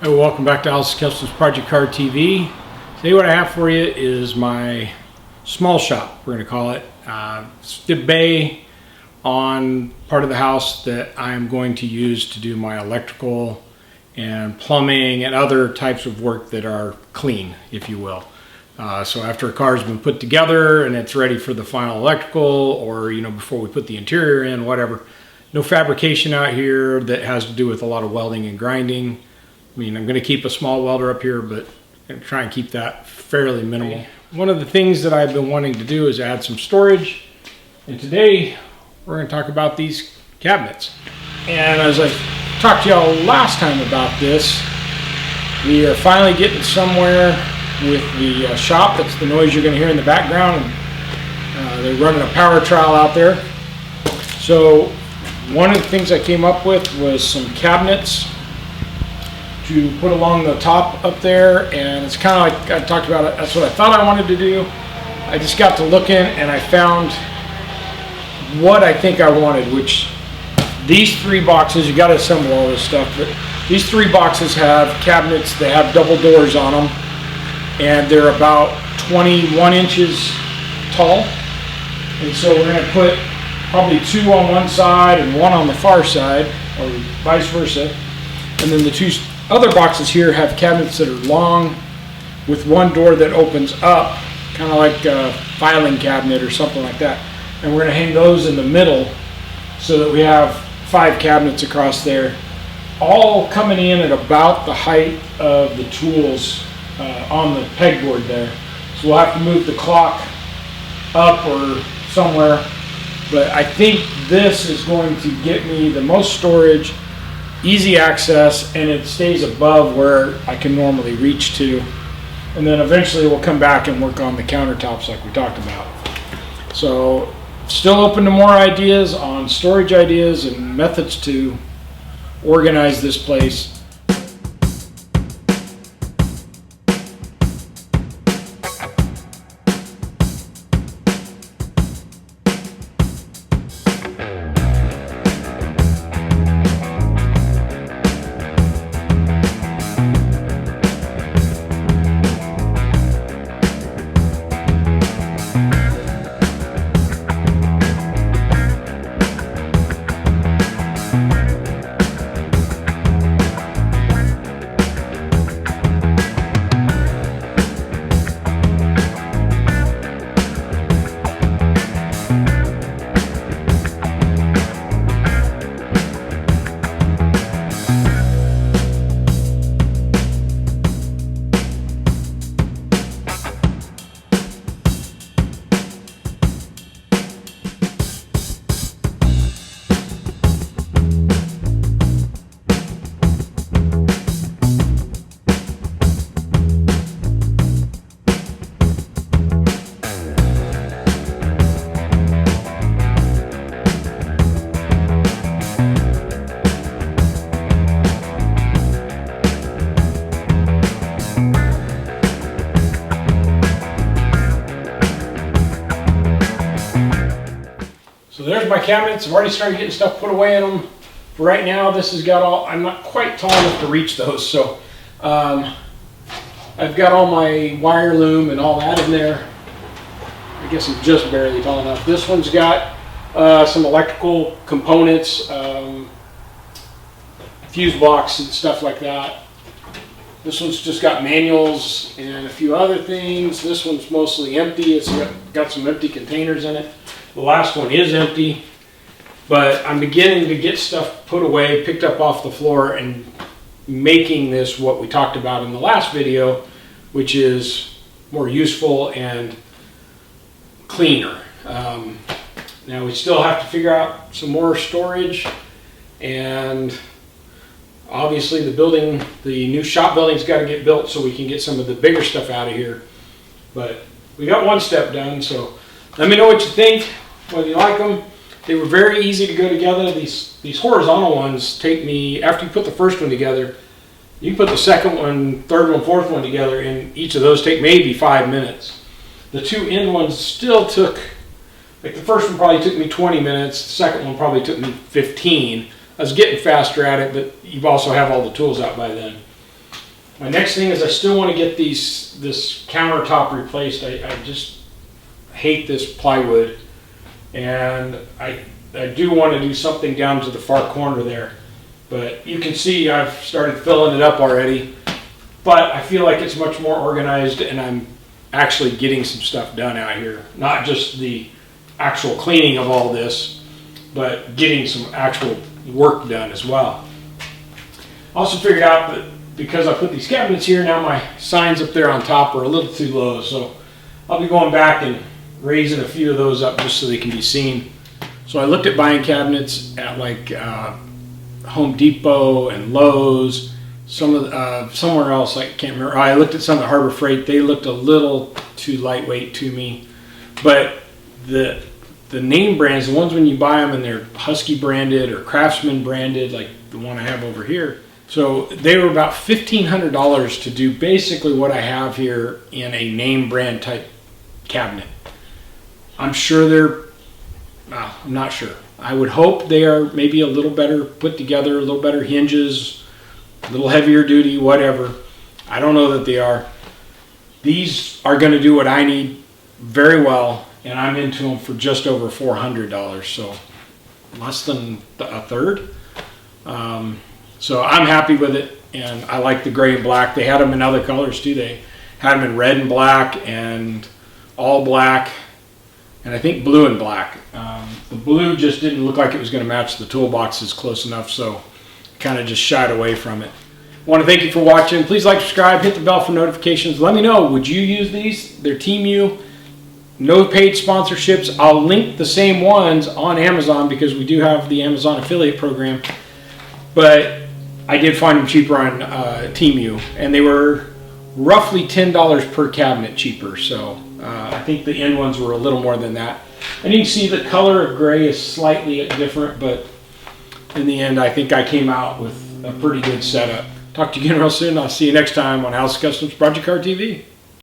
Hey, welcome back to Alice's Customs Project Car TV. Today what I have for you is my small shop, we're going to call it. It's the bay on part of the house that I'm going to use to do my electrical and plumbing and other types of work that are clean, if you will. So after a car's been put together and it's ready for the final electrical, or before we put the interior in, whatever. No fabrication out here that has to do with a lot of welding and grinding. I mean, I'm going to keep a small welder up here, but I'm going to try and keep that fairly minimal. One of the things that I've been wanting to do is add some storage. And today we're going to talk about these cabinets. And as I talked to y'all last time about this, we are finally getting somewhere with the shop. That's the noise you're going to hear in the background. They're running a power trowel out there. So one of the things I came up with was some cabinets to put along the top up there, and it's kind of like I talked about it. That's what I thought I wanted to do. I just got to looking and I found what I think I wanted, which these three boxes, you got to assemble all this stuff, but these three boxes have cabinets that have double doors on them, and they're about 21 inches tall. And so we're going to put probably two on one side and one on the far side, or vice versa. And then the two other boxes here have cabinets that are long with one door that opens up, kind of like a filing cabinet or something like that. And we're going to hang those in the middle so that we have 5 cabinets across there, all coming in at about the height of the tools on the pegboard there. So we'll have to move the clock up or somewhere, but I think this is going to get me the most storage, easy access, and it stays above where I can normally reach to. And then eventually we'll come back and work on the countertops like we talked about. So still open to more ideas on storage ideas and methods to organize this place. So there's my cabinets. I've already started getting stuff put away in them. For right now, this has got all, I'm not quite tall enough to reach those, so I've got all my wire loom and all that in there. I guess I'm just barely tall enough. This one's got some electrical components, fuse box and stuff like that. This one's just got manuals and a few other things. This one's mostly empty. It's got some empty containers in it. The last one is empty, but I'm beginning to get stuff put away, picked up off the floor, and making this what we talked about in the last video, which is more useful and cleaner. Now we still have to figure out some more storage, and obviously the new shop building's got to get built so we can get some of the bigger stuff out of here. But we got one step done, so let me know what you think, whether you like them. They were very easy to go together. These horizontal ones take me, after you put the first one together, you can put the second one, third one, fourth one together, and each of those take maybe 5 minutes. The two end ones still took, like the first one probably took me 20 minutes, the second one probably took me 15. I was getting faster at it, but you also have all the tools out by then. My next thing is I still want to get this countertop replaced. I just hate this plywood, and I do want to do something down to the far corner there. But you can see I've started filling it up already, but I feel like it's much more organized, and I'm actually getting some stuff done out here. Not just the actual cleaning of all this, but getting some actual work done as well. Also figured out that because I put these cabinets here, now my signs up there on top are a little too low, so I'll be going back and raising a few of those up just so they can be seen. So I looked at buying cabinets at like Home Depot and Lowe's, somewhere else, I can't remember. I looked at some at Harbor Freight. They looked a little too lightweight to me, but the name brands, the ones when you buy them and they're Husky branded or Craftsman branded, like the one I have over here. So they were about $1,500 to do basically what I have here in a name brand type cabinet. I'm sure I'm not sure. I would hope they are maybe a little better put together, a little better hinges, a little heavier duty, whatever. I don't know that they are. These are going to do what I need very well, and I'm into them for just over $400, so less than a third. So I'm happy with it, and I like the gray and black. They had them in other colors too. They had them in red and black and all black, and I think blue and black. The blue just didn't look like it was going to match the toolboxes close enough, so kind of just shied away from it. I want to thank you for watching. Please like, subscribe, hit the bell for notifications. Let me know, would you use these? They're TEMU. No paid sponsorships. I'll link the same ones on Amazon because we do have the Amazon affiliate program. But I did find them cheaper on TEMU, and they were roughly $10 per cabinet cheaper. So I think the end ones were a little more than that. And you can see the color of gray is slightly different, but in the end, I think I came out with a pretty good setup. Talk to you again real soon. I'll see you next time on House Customs Project Car TV.